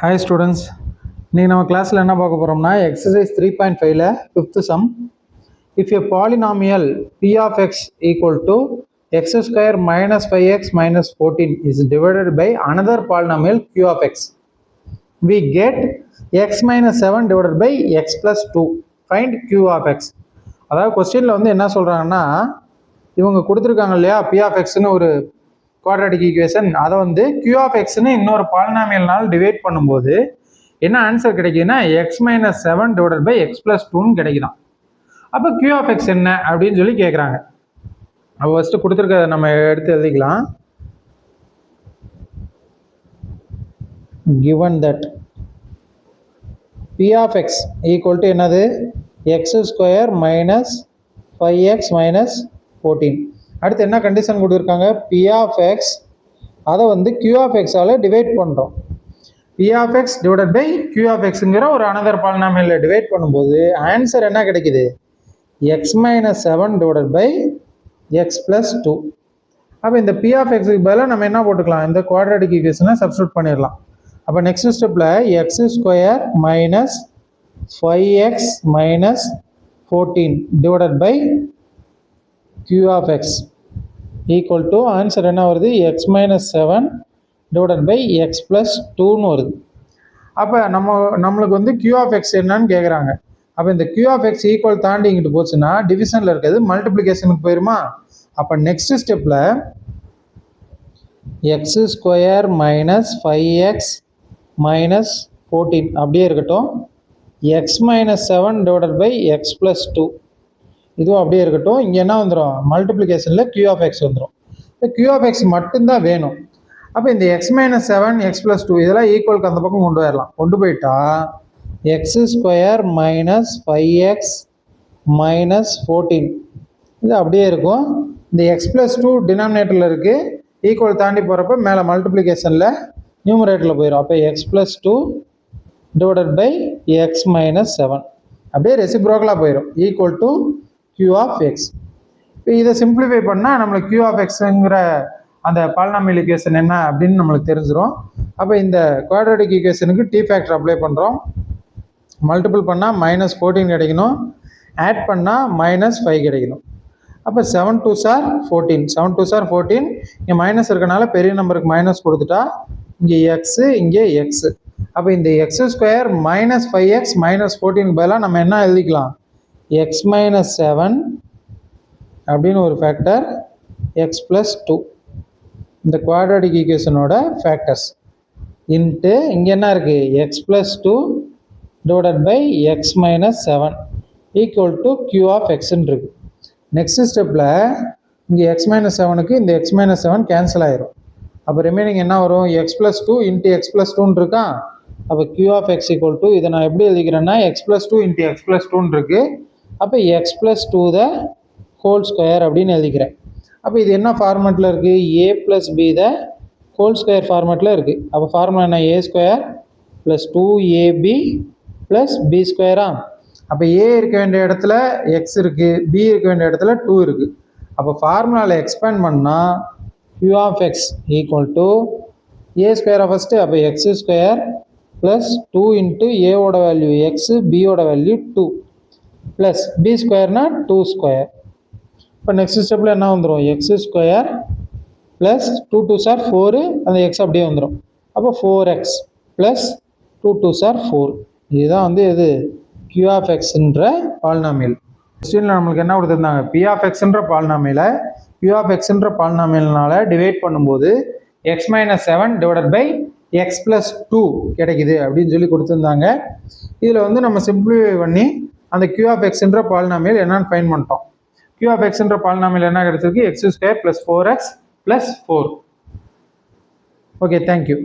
Hi students, இன்னைக்கு நம்ம கிளாஸில் என்ன பார்க்க போகிறோம்னா exercise 3.5ல 5th sum. If a polynomial p of x equal to x square minus 5x minus 14 is divided by another polynomial q of x, we get x minus 7 divided by x plus 2. Find q of x. அதாவது கொஸ்டினில் வந்து என்ன சொல்கிறாங்கன்னா, இவங்க கொடுத்துருக்காங்க இல்லையா p of xன்னு ஒரு quadratic equation, அதை வந்து q of xன்னு இன்னொரு பாலினாமியல்னால் டிவைட் பண்ணும்போது என்ன ஆன்சர் கிடைக்குதுன்னா x minus 7 divided by x plus 2ன்னு கிடைக்குதான். அப்போ q of x என்ன அப்படின்னு சொல்லி கேட்குறாங்க. அப்போ ஃபஸ்ட்டு கொடுத்துருக்கத நம்ம எடுத்து எழுதிக்கலாம். given that p of x equal to என்னது x square minus 5x minus 14. அடுத்து என்ன கண்டிஷன் கொடுத்துருக்காங்க, p of x அதை வந்து q of x ஆல் டிவைட் பண்ணுறோம். p of x divided by q of xங்கிற ஒரு அனதர் பாலினாமியலில் டிவைட் பண்ணும்போது ஆன்சர் என்ன கிடைக்குது, x minus 7 divided by x plus 2. அப்போ இந்த p of xக்கு பதிலாக நம்ம என்ன போட்டுக்கலாம், இந்த குவாட்ராட்டிக் ஈக்குவேஷனை சப்ஸ்டியூட் பண்ணிடலாம். அப்போ நெக்ஸ்ட் ஸ்டெப்பில் x square minus 5x minus 14 divided by q of x equal to answer என்ன வருது, x minus 7 divided by x plus 2ன்னு வருது. அப்போ நம்மளுக்கு வந்து q of x என்னன்னு கேட்குறாங்க. அப்போ இந்த q of x ஈக்குவல் தாண்டி இங்கிட்டு போச்சுன்னா டிவிஷனில் இருக்கிறது மல்டிப்ளிகேஷனுக்கு போயிருமா. அப்போ நெக்ஸ்ட் ஸ்டெப்பில் x square minus 5x minus 14 அப்படியே இருக்கட்டும், x minus 7 divided by x plus 2 இதுவும் அப்படியே இருக்கட்டும். இங்கே என்ன வந்துடும், மல்டிப்ளிகேஷனில் q of x வந்துடும். இப்போ q of x மட்டும்தான் வேணும். அப்போ இந்த எக்ஸ் மைனஸ் 7 எக்ஸ் ப்ளஸ் 2 இதெல்லாம் ஈக்குவலுக்கு அந்த பக்கம் கொண்டு வரலாம். கொண்டு போயிட்டா X square minus 5x minus 14 இது அப்படியே இருக்கும். இந்த எக்ஸ் ப்ளஸ் 2 டினாமினேட்டரில் இருக்குது, ஈக்குவல் தாண்டி போகிறப்ப மேலே மல்டிப்ளிகேஷனில் நியூமரேட்டரில் போயிடும். அப்போ x plus 2 divided by x minus 7 அப்படியே ரெசிப்ரோக்கலாக போயிடும், equal to q of x. இப்போ இதை சிம்பிளிஃபை பண்ணால் நம்மளுக்கு q of xங்கிற அந்த பாலினாமியல் ஈக்குவேஷன் என்ன அப்படின்னு நம்மளுக்கு தெரிஞ்சிடும். அப்போ இந்த குவாட்ராட்டிக் ஈக்குவேஷனுக்கு t ஃபேக்டர் அப்ளை பண்ணுறோம். மல்டிபிள் பண்ணால் மைனஸ் 14 கிடைக்கணும், ஆட் பண்ணால் மைனஸ் 5 கிடைக்கணும். அப்போ 7 2s are 14, 7 2s are 14. இங்கே மைனஸ் இருக்கனால பெரிய நம்பருக்கு மைனஸ் கொடுத்துட்டா இங்கே எக்ஸு இங்கே எக்ஸு. அப்போ இந்த x square minus 5x minus 14க்கு பதிலாக நம்ம என்ன எழுதிக்கலாம், எக்ஸ் மைனஸ் 7 அப்படின்னு ஒரு ஃபேக்டர் எக்ஸ் ப்ளஸ் 2 இந்த குவாட்ராட்டிக் ஈக்குவேஷனோட ஃபேக்டர்ஸ் இன்ட்டு இங்கே என்ன இருக்குது, x plus 2 divided by x minus 7 equal to q of xன்னு இருக்குது. நெக்ஸ்ட் ஸ்டெப்பில் இங்கே எக்ஸ் மைனஸ் 7க்கு இந்த எக்ஸ் மைனஸ் 7 கேன்சல் ஆயிரும். அப்போ ரிமைனிங் என்ன வரும், x plus 2 into x plus 2ன்னு இருக்கா. அப்போ q of x equal to இதை நான் எப்படி எழுதிக்கிறேன்னா x plus 2 into x plus 2ன்னு இருக்குது. அப்போ x plus 2 the whole square அப்படின்னு எழுதிக்கிறேன். அப்போ இது என்ன ஃபார்மேட்டில் இருக்குது, a plus b the whole square ஃபார்மேட்டில் இருக்குது. அப்போ ஃபார்முலா என்ன, a square plus 2ab plus b ஸ்கொயரா. அப்போ ஏ இருக்க வேண்டிய இடத்துல எக்ஸ் இருக்குது, பி இருக்க வேண்டிய இடத்துல 2 இருக்குது. அப்போ ஃபார்முலாவில் எக்ஸ்பேண்ட் பண்ணால் q of x equal to a ஸ்கொயரை ஃபஸ்ட்டு, அப்போ எக்ஸ் ஸ்கொயர் ப்ளஸ் 2 இன்ட்டு ஏவோட வேல்யூ எக்ஸு, பியோட வேல்யூ 2 ப்ளஸ் பி ஸ்கொயர்னா 2 ஸ்கொயர். இப்போ நெக்ஸ்ட் ஸ்டெப்பில் என்ன வந்துடும், X square plus 2 2s are 4, அந்த எக்ஸ் அப்படியே வந்துடும். அப்போ 4x ப்ளஸ் 2 2s are 4. இதுதான் வந்து இது q of xன்ற பாலினாமியல். கொஸ்டினில் நம்மளுக்கு என்ன கொடுத்துருந்தாங்க, p of xன்ற பாலினாமியலை q of xன்ற பாலினாமியல்னால டிவைட் பண்ணும்போது x minus 7 divided by x plus 2 கிடைக்குது அப்படின்னு சொல்லி கொடுத்துருந்தாங்க. இதில் வந்து நம்ம சிம்பிளிஃபை பண்ணி அந்த q of xன்ற பாலினாமியல் என்னன்னு ஃபைண்ட் பண்ணிட்டோம். q of xன்ற பாலினாமியல் என்ன கிடைச்சிருக்கு, X square plus 4x plus 4. Okay, thank you.